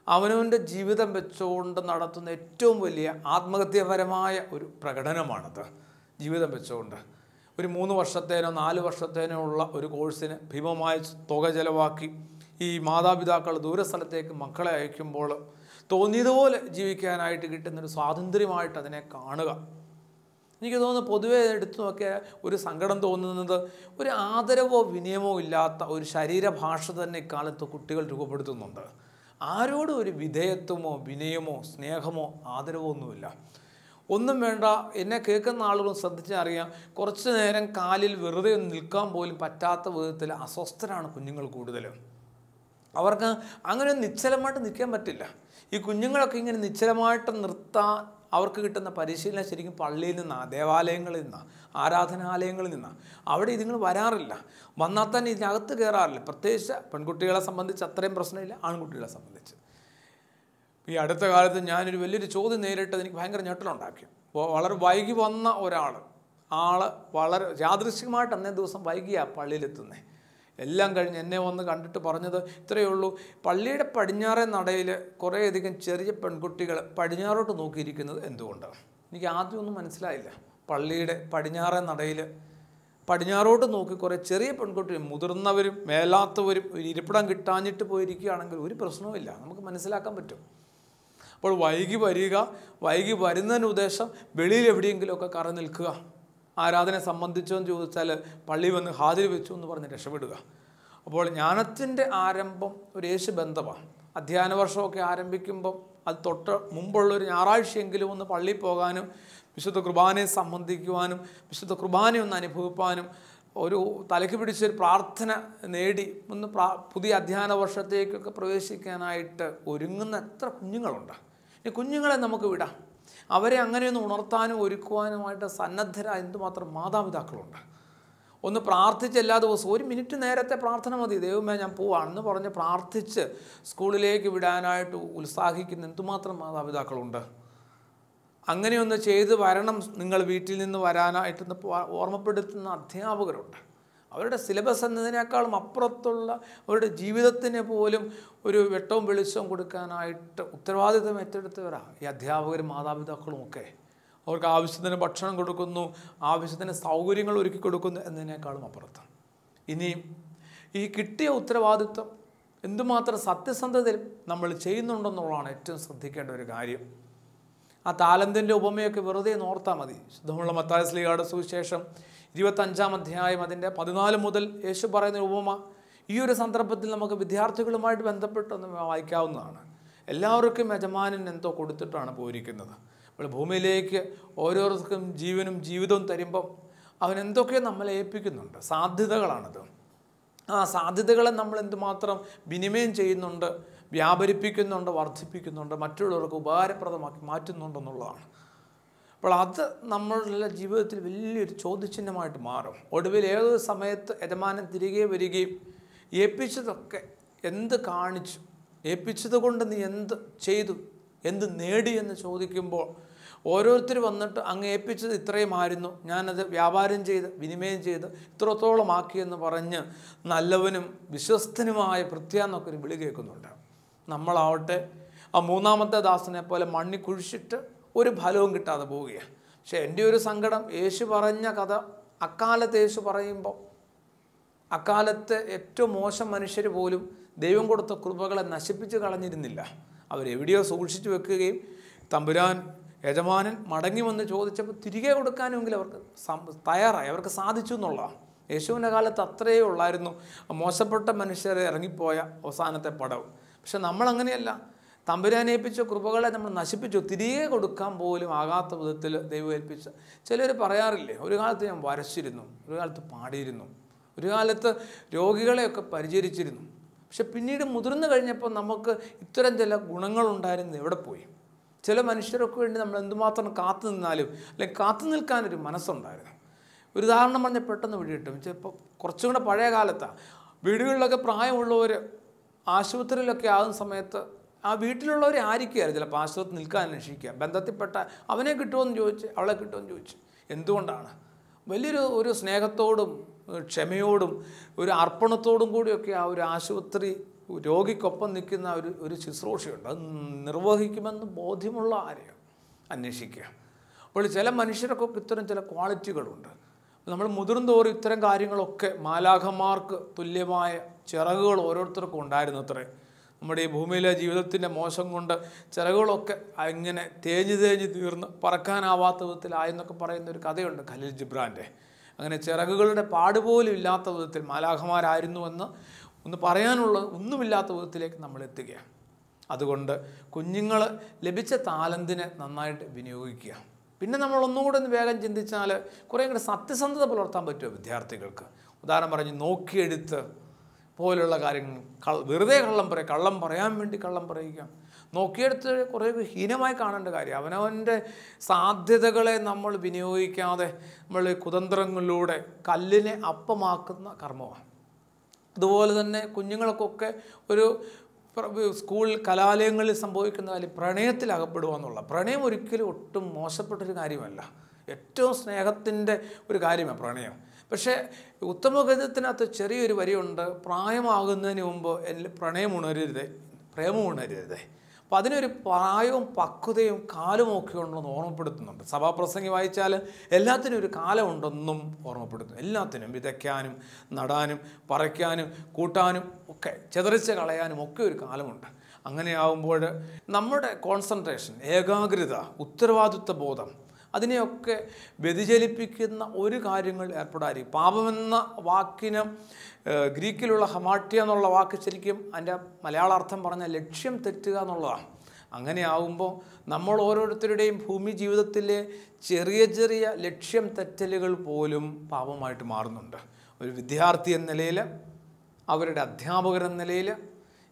അവനവൻ്റെ ജീവിതം വെച്ചുകൊണ്ട് നടത്തുന്ന ഏറ്റവും വലിയ ആത്മഹത്യാപരമായ ഒരു പ്രകടനമാണത്. ജീവിതം വെച്ചുകൊണ്ട് ഒരു 3 വർഷത്തേനോ 4 വർഷത്തേനോ ഉള്ള ഒരു കോഴ്സിന് ഭീമമായ തുക ചെലവാക്കി ഈ മാതാപിതാക്കൾ ദൂരസ്ഥലത്തേക്ക് മക്കളെ അയക്കുമ്പോൾ തോന്നിയതുപോലെ ജീവിക്കാനായിട്ട് കിട്ടുന്നൊരു സ്വാതന്ത്ര്യമായിട്ട് അതിനെ കാണുക. എനിക്ക് തോന്നുന്നു പൊതുവെ എടുത്തു നോക്കിയാൽ ഒരു സങ്കടം തോന്നുന്നത്, ഒരു ആദരവോ വിനയമോ ഇല്ലാത്ത ഒരു ശരീരഭാഷ തന്നെ ഇക്കാലത്ത് കുട്ടികൾ രൂപപ്പെടുത്തുന്നുണ്ട്. ആരോടും ഒരു വിധേയത്വമോ വിനയമോ സ്നേഹമോ ആദരവോ ഒന്നുമില്ല. ഒന്നും വേണ്ട, എന്നെ കേൾക്കുന്ന ആളുകളും ശ്രദ്ധിച്ചറിയാം, കുറച്ച് നേരം കാലിൽ വെറുതെ നിൽക്കാൻ പോലും പറ്റാത്ത വിധത്തിൽ അസ്വസ്ഥരാണ് കുഞ്ഞുങ്ങൾ കൂടുതലും. അവർക്ക് അങ്ങനെ നിശ്ചലമായിട്ട് നിൽക്കാൻ പറ്റില്ല. ഈ കുഞ്ഞുങ്ങളൊക്കെ ഇങ്ങനെ നിശ്ചലമായിട്ട് നിർത്താൻ അവർക്ക് കിട്ടുന്ന പരിശീലനം ശരിക്കും പള്ളിയിൽ നിന്നാണ്, ദേവാലയങ്ങളിൽ നിന്നാണ്, ആരാധനാലയങ്ങളിൽ നിന്നാണ്. അവിടെ ഇതുങ്ങൾ വരാറില്ല, വന്നാൽ തന്നെ ഇതിനകത്ത് കയറാറില്ല. പ്രത്യേകിച്ച് പെൺകുട്ടികളെ സംബന്ധിച്ച് അത്രയും പ്രശ്നമില്ല, ആൺകുട്ടികളെ സംബന്ധിച്ച്. ഈ അടുത്ത കാലത്ത് ഞാനൊരു വലിയൊരു ചോദ്യം നേരിട്ടത് എനിക്ക് ഭയങ്കര ഞെട്ടലുണ്ടാക്കി. വളരെ വൈകി വന്ന ആൾ വളരെ യാദൃശ്ചികമായിട്ട് അന്നേ ദിവസം വൈകിയാണ് പള്ളിയിലെത്തുന്നത്. എല്ലാം കഴിഞ്ഞ് എന്നെ വന്ന് കണ്ടിട്ട് പറഞ്ഞത് ഇത്രയേ ഉള്ളൂ, പള്ളിയുടെ പടിഞ്ഞാറേ നടയിൽ കുറേയധികം ചെറിയ പെൺകുട്ടികൾ പടിഞ്ഞാറോട്ട് നോക്കിയിരിക്കുന്നത് എന്തുകൊണ്ടാണ്? എനിക്ക് ആദ്യമൊന്നും മനസ്സിലായില്ല. പള്ളിയുടെ പടിഞ്ഞാറേ നടയിൽ പടിഞ്ഞാറോട്ട് നോക്കി കുറേ ചെറിയ പെൺകുട്ടികൾ, മുതിർന്നവരും മേലാത്തവരും ഒരു ഇരിപ്പിടം കിട്ടാഞ്ഞിട്ട് പോയിരിക്കുകയാണെങ്കിൽ ഒരു പ്രശ്നവുമില്ല, നമുക്ക് മനസ്സിലാക്കാൻ പറ്റും. അപ്പോൾ വൈകി വരുന്നതിന് ഉദ്ദേശം വെളിയിൽ എവിടെയെങ്കിലുമൊക്കെ കറ നിൽക്കുക, ആരാധന സംബന്ധിച്ചോ എന്ന് ചോദിച്ചാൽ പള്ളി വന്ന് ഹാജർ വെച്ചു എന്ന് പറഞ്ഞ് രക്ഷപ്പെടുക. അപ്പോൾ ജ്ഞാനത്തിൻ്റെ ആരംഭം ഒരു യേശു ബന്ധമാണ്. അധ്യയന വർഷമൊക്കെ ആരംഭിക്കുമ്പം അത് തൊട്ട് മുമ്പുള്ളൊരു ഞായറാഴ്ചയെങ്കിലും ഒന്ന് പള്ളിയിൽ പോകാനും വിശുദ്ധ കുർബാനയെ സംബന്ധിക്കുവാനും വിശുദ്ധ കുർബാനയെ ഒന്ന് അനുഭവിപ്പാനും ഒരു തലയ്ക്ക് പിടിച്ചൊരു പ്രാർത്ഥന നേടി ഒന്ന് പുതിയ അധ്യയന വർഷത്തേക്കൊക്കെ പ്രവേശിക്കാനായിട്ട് ഒരുങ്ങുന്ന എത്ര കുഞ്ഞുങ്ങളുണ്ട്. ഈ കുഞ്ഞുങ്ങളെ നമുക്ക് വിടാം, അവരെ അങ്ങനെയൊന്ന് ഉണർത്താനും ഒരുക്കുവാനുമായിട്ട് സന്നദ്ധരായ എന്തുമാത്രം മാതാപിതാക്കളുണ്ട്. ഒന്ന് പ്രാർത്ഥിച്ച് എല്ലാ ദിവസവും 1 മിനിറ്റ് നേരത്തെ പ്രാർത്ഥന മതി. ദൈവമേ ഞാൻ പോവാണെന്ന് പറഞ്ഞ് പ്രാർത്ഥിച്ച് സ്കൂളിലേക്ക് വിടാനായിട്ട് ഉത്സാഹിക്കുന്ന എന്തുമാത്രം മാതാപിതാക്കളുണ്ട്. അങ്ങനെയൊന്ന് ചെയ്ത് വരണം നിങ്ങൾ വീട്ടിൽ നിന്ന് വരാനായിട്ടൊന്ന് ഓർമ്മപ്പെടുത്തുന്ന അധ്യാപകരുണ്ട്. അവരുടെ സിലബസ് എന്നതിനേക്കാളും അപ്പുറത്തുള്ള അവരുടെ ജീവിതത്തിന് പോലും ഒരു വെട്ടവും വെളിച്ചവും കൊടുക്കാനായിട്ട് ഉത്തരവാദിത്തം ഏറ്റെടുത്തവരാണ് ഈ അധ്യാപകരും മാതാപിതാക്കളും ഒക്കെ. അവർക്ക് ആവശ്യത്തിന് ഭക്ഷണം കൊടുക്കുന്നു, ആവശ്യത്തിന് സൗകര്യങ്ങൾ ഒരുക്കി കൊടുക്കുന്നു എന്നതിനേക്കാളും അപ്പുറത്ത് ഇനിയും ഈ കിട്ടിയ ഉത്തരവാദിത്വം എന്തുമാത്രം സത്യസന്ധതയിൽ നമ്മൾ ചെയ്യുന്നുണ്ടെന്നുള്ളതാണ് ഏറ്റവും ശ്രദ്ധിക്കേണ്ട ഒരു കാര്യം. ആ താലന്തിൻ്റെ ഉപമയൊക്കെ വെറുതെ നോർത്താൽ മതി. ശുദ്ധമുള്ള മത്തായി ശ്ലീഹായുടെ സുവിശേഷം 25-ാം അധ്യായം അതിൻ്റെ 14 മുതൽ യേശു പറയുന്ന ഉപമ ഈ ഒരു സന്ദർഭത്തിൽ നമുക്ക് വിദ്യാർത്ഥികളുമായിട്ട് ബന്ധപ്പെട്ടൊന്ന് വായിക്കാവുന്നതാണ്. എല്ലാവർക്കും യജമാനൻ എന്തോ കൊടുത്തിട്ടാണ് പോയിരിക്കുന്നത്. അപ്പോൾ ഭൂമിയിലേക്ക് ഓരോരുത്തർക്കും ജീവനും ജീവിതവും തരുമ്പം അവൻ എന്തൊക്കെയോ നമ്മളെ ഏൽപ്പിക്കുന്നുണ്ട്. സാധ്യതകളാണത്. ആ സാധ്യതകളെ നമ്മൾ എന്തുമാത്രം വിനിമയം ചെയ്യുന്നുണ്ട്, വ്യാപരിപ്പിക്കുന്നുണ്ട്, വർദ്ധിപ്പിക്കുന്നുണ്ട്, മറ്റുള്ളവർക്ക് ഉപകാരപ്രദമാക്കി മാറ്റുന്നുണ്ടെന്നുള്ളതാണ്. അപ്പോൾ അത് നമ്മളുടെ ജീവിതത്തിൽ വലിയൊരു ചോദ്യചിഹ്നമായിട്ട് മാറും. ഒടുവിൽ ഏതൊരു സമയത്ത് യജമാനൻ തിരികെ വരികയും ഏൽപ്പിച്ചതൊക്കെ എന്ത് കാണിച്ചു, ഏൽപ്പിച്ചത് കൊണ്ട് നീ എന്ത് ചെയ്തു, എന്ത് നേടി എന്ന് ചോദിക്കുമ്പോൾ ഓരോരുത്തർ വന്നിട്ട് അങ്ങ് ഏൽപ്പിച്ചത് ഇത്രയുമായിരുന്നു, ഞാനത് വ്യാപാരം ചെയ്ത് വിനിമയം ചെയ്ത് ഇത്രത്തോളം ആക്കിയെന്ന് പറഞ്ഞ് നല്ലവനും വിശ്വസ്തനുമായ ഭൃത്യാന്നൊക്കെ ഒരു വിളി കേൾക്കുന്നുണ്ട്. നമ്മളാവട്ടെ ആ 3-ാമത്തെ ദാസനെ പോലെ മണ്ണി കുഴിച്ചിട്ട് ഒരു ഫലവും കിട്ടാതെ പോവുകയാണ്. പക്ഷേ എൻ്റെ ഒരു സങ്കടം, യേശു പറഞ്ഞ കഥ അക്കാലത്ത് യേശു പറയുമ്പോൾ അക്കാലത്ത് ഏറ്റവും മോശം മനുഷ്യർ പോലും ദൈവം കൊടുത്ത കൃപകളെ നശിപ്പിച്ച് കളഞ്ഞിരുന്നില്ല. അവരെവിടെയോ സൂക്ഷിച്ചു വെക്കുകയും തമ്പുരാൻ യജമാനൻ മടങ്ങി വന്ന് ചോദിച്ചപ്പോൾ തിരികെ കൊടുക്കാനുമെങ്കിലും അവർക്ക് തയ്യാറായി, അവർക്ക് സാധിച്ചു എന്നുള്ളതാണ്. യേശുവിൻ്റെ കാലത്ത് അത്രയേ ഉള്ളായിരുന്നു മോശപ്പെട്ട മനുഷ്യരെ ഇറങ്ങിപ്പോയ അവസാനത്തെ പടവ്. പക്ഷെ നമ്മളങ്ങനെയല്ല. തമ്പുരാൻ ഏൽപ്പിച്ച കൃപകളെ നമ്മൾ നശിപ്പിച്ചു, തിരികെ കൊടുക്കാൻ പോലും ആകാത്ത വിധത്തിൽ ദൈവം ഏൽപ്പിച്ച. ചിലർ പറയാറില്ലേ, ഒരു കാലത്ത് ഞാൻ വരച്ചിരുന്നു, ഒരു കാലത്ത് പാടിയിരുന്നു, ഒരു കാലത്ത് രോഗികളെയൊക്കെ പരിചരിച്ചിരുന്നു, പക്ഷെ പിന്നീട് മുതിർന്നു കഴിഞ്ഞപ്പോൾ നമുക്ക് ഇത്തരം ചില ഗുണങ്ങളുണ്ടായിരുന്നു എവിടെ പോയി? ചില മനുഷ്യരൊക്കെ വേണ്ടി നമ്മൾ എന്തുമാത്രം കാത്തു നിന്നാലും അല്ലെങ്കിൽ കാത്തു നിൽക്കാനൊരു മനസ്സുണ്ടായിരുന്നു. ഒരു ഉദാഹരണം പറഞ്ഞാൽ പെട്ടെന്ന് വിടിയിട്ടും ചിലപ്പോൾ കുറച്ചും കൂടെ പഴയ കാലത്താണ് വീടുകളിലൊക്കെ പ്രായമുള്ളവർ ആശുപത്രിയിലൊക്കെ ആകുന്ന സമയത്ത് ആ വീട്ടിലുള്ളവരെ ആയിരിക്കുകയായിരുന്നു ചിലപ്പോൾ ആശുപത്രി നിൽക്കാൻ അന്വേഷിക്കുക. ബന്ധത്തിൽപ്പെട്ട അവനെ കിട്ടുമെന്ന് ചോദിച്ച് അവളെ കിട്ടുമെന്ന് ചോദിച്ചു. എന്തുകൊണ്ടാണ്? വലിയൊരു സ്നേഹത്തോടും ക്ഷമയോടും ഒരു അർപ്പണത്തോടും കൂടിയൊക്കെ ആ ഒരു ആശുപത്രി രോഗിക്കൊപ്പം നിൽക്കുന്ന ഒരു ശുശ്രൂഷയുണ്ട്. അത് നിർവഹിക്കുമെന്ന് ബോധ്യമുള്ള ആരെയും അന്വേഷിക്കുക. അപ്പോൾ ചില മനുഷ്യർക്കൊക്കെ ഇത്തരം ചില ക്വാളിറ്റികളുണ്ട്. നമ്മൾ മുതിർന്നോറും ഇത്തരം കാര്യങ്ങളൊക്കെ മാലാഖമാർക്ക് തുല്യമായ ചിറകുകൾ ഓരോരുത്തർക്കും ഉണ്ടായിരുന്നു അത്രേ. നമ്മുടെ ഈ ഭൂമിയിലെ ജീവിതത്തിൻ്റെ മോശം കൊണ്ട് ചിറകുകളൊക്കെ ഇങ്ങനെ തേഞ്ഞ് തീർന്ന് പറക്കാനാവാത്ത വിധത്തിലായെന്നൊക്കെ പറയുന്ന ഒരു കഥയുണ്ട് ഖലീൽ ജിബ്രാൻ്റെ. അങ്ങനെ ചിറകുകളുടെ പാടുപോലും ഇല്ലാത്ത വിധത്തിൽ മാലാഖമാരായിരുന്നുവെന്ന് ഒന്ന് പറയാനുള്ള ഒന്നുമില്ലാത്ത വിധത്തിലേക്ക് നമ്മൾ എത്തുകയാണ്. അതുകൊണ്ട് കുഞ്ഞുങ്ങൾ ലഭിച്ച താലന്തിനെ നന്നായിട്ട് വിനിയോഗിക്കുക. പിന്നെ നമ്മൾ ഒന്നുകൂടെ ഒന്ന് വേഗം ചിന്തിച്ചാൽ കുറേ കൂടെ സത്യസന്ധത പുലർത്താൻ പറ്റുമോ വിദ്യാർത്ഥികൾക്ക്? ഉദാഹരണം പറഞ്ഞ് നോക്കിയെടുത്ത് പോലുള്ള കാര്യങ്ങൾ, വെറുതെ കള്ളം പറയാൻ വേണ്ടി കള്ളം പറയുക, നോക്കിയെടുത്ത് കുറേ ഹീനമായി കാണേണ്ട കാര്യം. അവനവൻ്റെ സാധ്യതകളെ നമ്മൾ വിനിയോഗിക്കാതെ നമ്മൾ കുതന്ത്രങ്ങളിലൂടെ കല്ലിനെ അപ്പമാക്കുന്ന കർമ്മമാണ്. അതുപോലെ തന്നെ കുഞ്ഞുങ്ങൾക്കൊക്കെ ഒരു സ്കൂൾ കലാലയങ്ങളിൽ സംഭവിക്കുന്ന കാര്യം പ്രണയത്തിൽ അകപ്പെടുക എന്നുള്ള. പ്രണയം ഒരിക്കലും ഒട്ടും മോശപ്പെട്ടൊരു കാര്യമല്ല, ഏറ്റവും സ്നേഹത്തിൻ്റെ ഒരു കാര്യമാണ് പ്രണയം. പക്ഷേ ഉത്തമഗീതത്തിനകത്ത് ചെറിയൊരു വരിയുണ്ട്, പ്രായമാകുന്നതിന് മുമ്പ് പ്രേമം ഉണരരുതേ. അപ്പം അതിനൊരു പ്രായവും പക്വതയും കാലവും ഒക്കെ ഉണ്ടെന്ന് ഓർമ്മപ്പെടുത്തുന്നുണ്ട്. സഭാപ്രസംഗി വായിച്ചാൽ എല്ലാത്തിനും ഒരു കാലമുണ്ടെന്നും ഓർമ്മപ്പെടുത്തുന്നു. എല്ലാത്തിനും വിതയ്ക്കാനും നടാനും പറിക്കാനും കൂട്ടാനും ഒക്കെ ചെതറിച്ച് കളയാനും ഒക്കെ ഒരു കാലമുണ്ട്. അങ്ങനെയാവുമ്പോൾ നമ്മുടെ കോൺസെൻട്രേഷൻ, ഏകാഗ്രത, ഉത്തരവാദിത്വ ബോധം അതിനെയൊക്കെ വ്യതിചലിപ്പിക്കുന്ന ഒരു കാര്യങ്ങൾ ഏർപ്പെടാതിരിക്കും. പാപമെന്ന വാക്കിന് ഗ്രീക്കിലുള്ള ഹമാട്യ എന്നുള്ള വാക്ക് ശരിക്കും അതിൻ്റെ മലയാളാർത്ഥം പറഞ്ഞാൽ ലക്ഷ്യം തെറ്റുക എന്നുള്ളതാണ്. അങ്ങനെ ആകുമ്പോൾ നമ്മൾ ഓരോരുത്തരുടെയും ഭൂമി ജീവിതത്തിലെ ചെറിയ ചെറിയ ലക്ഷ്യം തെറ്റലുകൾ പോലും പാപമായിട്ട് മാറുന്നുണ്ട്. ഒരു വിദ്യാർത്ഥി എന്ന നിലയിൽ, അവരുടെ അധ്യാപകരെന്ന നിലയിൽ,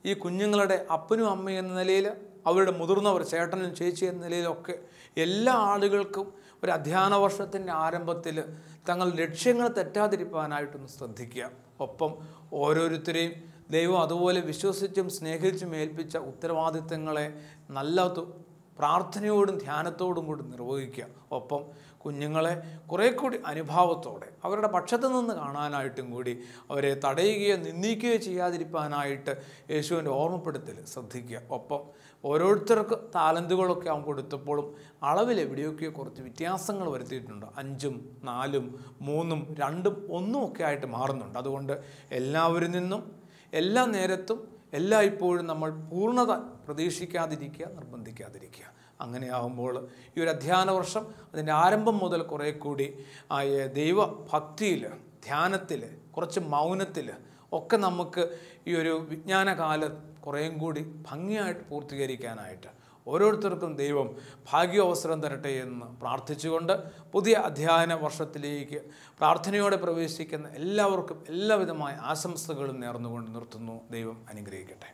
ഈ കുഞ്ഞുങ്ങളുടെ അപ്പനും അമ്മയും എന്ന നിലയിൽ, അവരുടെ മുതിർന്നവർ ചേട്ടനും ചേച്ചി എന്ന നിലയിലൊക്കെ എല്ലാ ആളുകൾക്കും ഒരു അധ്യയന വർഷത്തിൻ്റെ ആരംഭത്തിൽ തങ്ങൾ ലക്ഷ്യങ്ങൾ തെറ്റാതിരിക്കാനായിട്ടൊന്ന് ശ്രദ്ധിക്കുക. ഒപ്പം ഓരോരുത്തരെയും ദൈവം അതുപോലെ വിശ്വസിച്ചും സ്നേഹിച്ചും ഏൽപ്പിച്ച ഉത്തരവാദിത്തങ്ങളെ നല്ല പ്രാർത്ഥനയോടും ധ്യാനത്തോടും കൂടി നിർവഹിക്കുക. ഒപ്പം കുഞ്ഞുങ്ങളെ കുറേ കൂടി അനുഭാവത്തോടെ അവരുടെ പക്ഷത്ത് നിന്ന് കാണാനായിട്ടും കൂടി അവരെ തടയുകയോ നിന്ദിക്കുകയോ ചെയ്യാതിരിക്കാനായിട്ട് യേശുവിൻ്റെ ഓർമ്മപ്പെടുത്തൽ ശ്രദ്ധിക്കുക. ഒപ്പം ഓരോരുത്തർക്ക് താലന്തുകളൊക്കെ അവൻ കൊടുത്തപ്പോഴും അളവിൽ എവിടെയൊക്കെയോ കുറച്ച് വ്യത്യാസങ്ങൾ വരുത്തിയിട്ടുണ്ട്. 5ഉം 4ഉം 3ഉം 2ഉം 1ഉം ഒക്കെ ആയിട്ട് മാറുന്നുണ്ട്. അതുകൊണ്ട് എല്ലാവരിൽ നിന്നും എല്ലാ നേരത്തും എല്ലായ്പ്പോഴും നമ്മൾ പൂർണ്ണത പ്രതീക്ഷിക്കാതിരിക്കുക, നിർബന്ധിക്കാതിരിക്കുക. അങ്ങനെയാകുമ്പോൾ ഈ ഒരു അധ്യയന വർഷം അതിൻ്റെ ആരംഭം മുതൽ കുറേ കൂടി ദൈവഭക്തിയിൽ, ധ്യാനത്തിൽ, കുറച്ച് മൗനത്തിൽ ഒക്കെ നമുക്ക് ഈ ഒരു വിജ്ഞാനകാലം കുറേയും കൂടി ഭംഗിയായിട്ട് പൂർത്തീകരിക്കാനായിട്ട് ഓരോരുത്തർക്കും ദൈവം ഭാഗ്യാവസരം തരട്ടെ എന്ന് പ്രാർത്ഥിച്ചുകൊണ്ട് പുതിയ അധ്യയന വർഷത്തിലേക്ക് പ്രാർത്ഥനയോടെ പ്രവേശിക്കുന്ന എല്ലാവർക്കും എല്ലാവിധമായ ആശംസകളും നേർന്നുകൊണ്ട് നിർത്തുന്നു. ദൈവം അനുഗ്രഹിക്കട്ടെ.